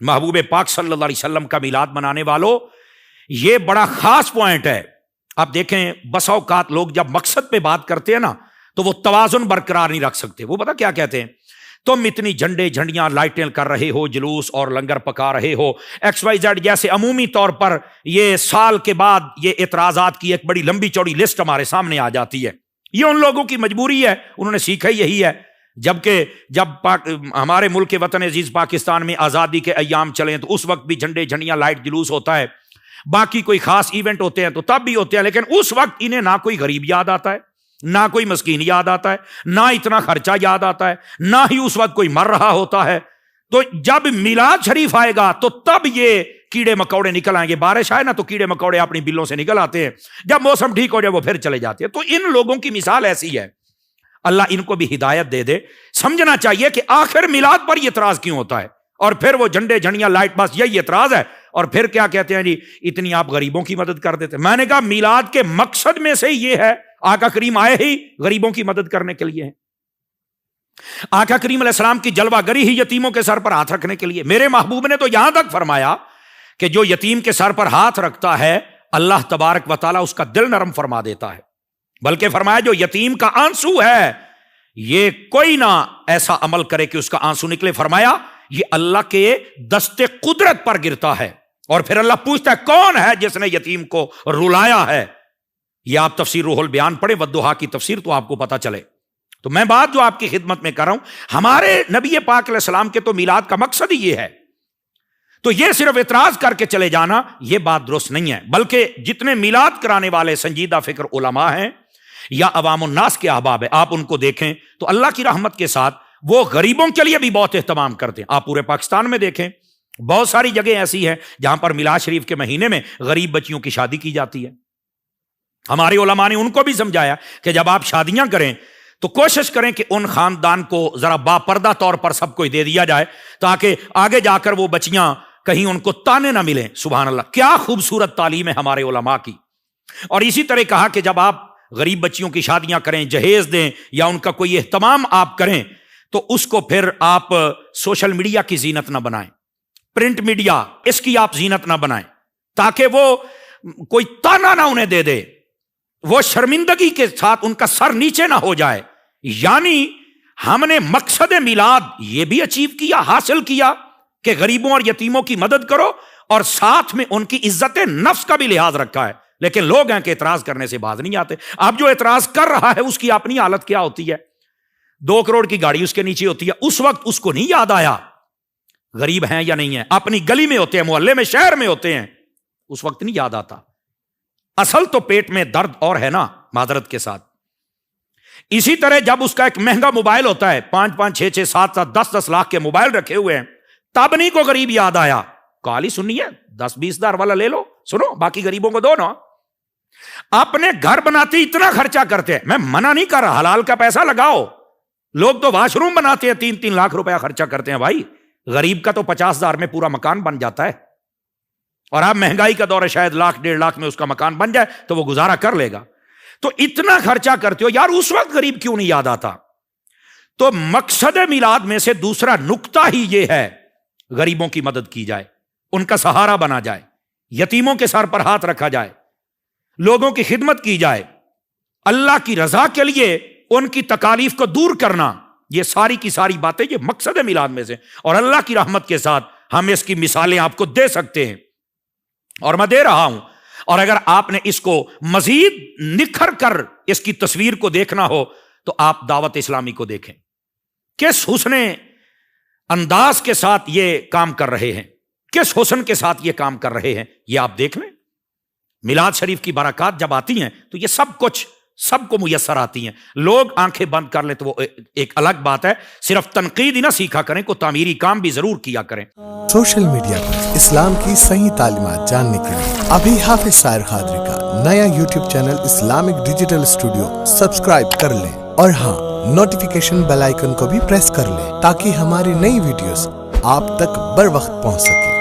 महबूब पाक सल्लल्लाहु अलैहि वसल्लम का मिलाद मनाने वालों, ये बड़ा खास पॉइंट है। आप देखें बसा औकात लोग जब मकसद पे बात करते हैं ना तो वो तवाजुन बरकरार नहीं रख सकते। वो पता क्या कहते हैं, तुम इतनी झंडे झंडियां लाइटें कर रहे हो, जुलूस और लंगर पका रहे हो, XYZ, जैसे अमूमी तौर पर ये साल के बाद ये एतराजात की एक बड़ी लंबी चौड़ी लिस्ट हमारे सामने आ जाती है। ये उन लोगों की मजबूरी है, उन्होंने सीखा ही यही है। जबकि जब हमारे मुल्क के वतन अजीज पाकिस्तान में आज़ादी के अयाम चले तो उस वक्त भी झंडे झंडियां लाइट जुलूस होता है, बाकी कोई खास इवेंट होते हैं तो तब भी होते हैं, लेकिन उस वक्त इन्हें ना कोई गरीब याद आता है, ना कोई मस्कीन याद आता है, ना इतना खर्चा याद आता है, ना ही उस वक्त कोई मर रहा होता है। तो जब मिलाद शरीफ आएगा तो तब ये कीड़े मकौड़े निकल आएंगे। बारिश आए ना तो कीड़े मकौड़े अपनी बिलों से निकल आते हैं, जब मौसम ठीक हो जाए वो फिर चले जाते हैं। तो इन लोगों की मिसाल ऐसी है, अल्लाह इनको भी हिदायत दे दे। समझना चाहिए कि आखिर मिलाद पर इतराज क्यों होता है, और फिर वो झंडे झंडियां लाइट, बस यही इतराज है। और फिर क्या कहते हैं जी, इतनी आप गरीबों की मदद कर देते। मैंने कहा मिलाद के मकसद में से ये है, आका करीम आए ही गरीबों की मदद करने के लिए है। आका करीम अलैहिस्सलाम की जलवागरी ही यतीमों के सर पर हाथ रखने के लिए। मेरे महबूब ने तो यहां तक फरमाया कि जो यतीम के सर पर हाथ रखता है अल्लाह तबारक व तआला उसका दिल नरम फरमा देता है। बल्कि फरमाया जो यतीम का आंसू है ये कोई ना ऐसा अमल करे कि उसका आंसू निकले। फरमाया ये अल्लाह के दस्ते कुदरत पर गिरता है। और फिर अल्लाह पूछता है कौन है जिसने यतीम को रुलाया है। ये आप तफसीर रूहुल बयान पढ़े, वद्दुहा की तफसीर, तो आपको पता चले। तो मैं बात जो आपकी खिदमत में कर रहा हूं, हमारे नबी पाक अलैहिस्सलाम के तो मिलाद का मकसद ही ये है। तो ये सिर्फ इतराज करके चले जाना ये बात दुरुस्त नहीं है, बल्कि जितने मिलाद कराने वाले संजीदा फिक्र उलमा हैं या अवामुन्नास के अहबाब है, आप उनको देखें तो अल्लाह की रहमत के साथ वो गरीबों के लिए भी बहुत एहतमाम करते हैं। आप पूरे पाकिस्तान में देखें, बहुत सारी जगह ऐसी है जहां पर मिलाद शरीफ के महीने में गरीब बच्चियों की शादी की जाती है। हमारे उलमा ने उनको भी समझाया कि जब आप शादियां करें तो कोशिश करें कि उन खानदान को जरा बापर्दा तौर पर सबको दे दिया जाए, ताकि आगे जाकर वो बच्चियां कहीं उनको ताने ना मिलें। सुभान अल्लाह, क्या खूबसूरत तालीम है हमारे उलमा की। और इसी तरह कहा कि जब आप गरीब बच्चियों की शादियां करें, जहेज दें या उनका कोई एहतमाम आप करें, तो उसको फिर आप सोशल मीडिया की जीनत ना बनाएं, प्रिंट मीडिया इसकी आप जीनत ना बनाएं, ताकि वो कोई ताना ना उन्हें दे दे, वो शर्मिंदगी के साथ उनका सर नीचे ना हो जाए। यानी हमने मकसद मिलाद ये भी अचीव किया, हासिल किया कि गरीबों और यतीमों की मदद करो, और साथ में उनकी इज्जत नफ्स का भी लिहाज रखा है। लेकिन लोग हैं कि एतराज करने से बाज नहीं आते। अब जो एतराज कर रहा है उसकी अपनी हालत क्या होती है, 2 करोड़ की गाड़ी उसके नीचे होती है, उस वक्त उसको नहीं याद आया गरीब हैं या नहीं है, अपनी गली में होते हैं, मोहल्ले में, शहर में होते हैं, उस वक्त नहीं याद आता। असल तो पेट में दर्द और है ना, माजरत के साथ। इसी तरह जब उसका एक महंगा मोबाइल होता है, 5-5, 6-6, 7-7, 10-10 लाख के मोबाइल रखे हुए हैं, तब नहीं को गरीब याद आया। काली सुननी है, 10-20 हज़ार वाला ले लो, सुनो, बाकी गरीबों को दो ना। अपने घर बनाते इतना खर्चा करते हैं, मैं मना नहीं कर रहा, हलाल का पैसा लगाओ। लोग तो वाशरूम बनाते हैं, 3-3 लाख रुपया खर्चा करते हैं। भाई गरीब का तो 50 हज़ार में पूरा मकान बन जाता है, और अब महंगाई का दौर है, शायद 1-1.5 लाख में उसका मकान बन जाए तो वो गुजारा कर लेगा। तो इतना खर्चा करते हो यार, उस वक्त गरीब क्यों नहीं याद आता। तो मकसद मिलाद में से दूसरा नुक्ता ही यह है, गरीबों की मदद की जाए, उनका सहारा बना जाए, यतीमों के सर पर हाथ रखा जाए, लोगों की खिदमत की जाए, अल्लाह की रजा के लिए उनकी तकालीफ को दूर करना। ये सारी की सारी बातें ये मकसद मिलाद में से, और अल्लाह की रहमत के साथ हम इसकी मिसालें आपको दे सकते हैं, और मैं दे रहा हूं। और अगर आपने इसको मजीद निखर कर इसकी तस्वीर को देखना हो तो आप दावत इस्लामी को देखें, किस हुस्ने अंदाज के साथ ये काम कर रहे हैं, किस हुस्न के साथ ये काम कर रहे हैं, ये आप देख लें। मिलाद शरीफ की बरकत जब आती हैं तो ये सब कुछ सबको मुयस्सर आती हैं। लोग आंखें बंद कर ले तो वो एक अलग बात है, सिर्फ तनकीद ही ना सीखा करें, को तामीरी काम भी जरूर किया करें। सोशल मीडिया पर इस्लाम की सही तालीमात जानने के लिए अभी हाफिज साहिर खादरी का नया YouTube channel Islamic digital studio subscribe कर लें, और हाँ, नोटिफिकेशन बेल आइकन को भी प्रेस कर लें, ताकि हमारी नई वीडियोस आप तक बर वक्त पहुँच सके।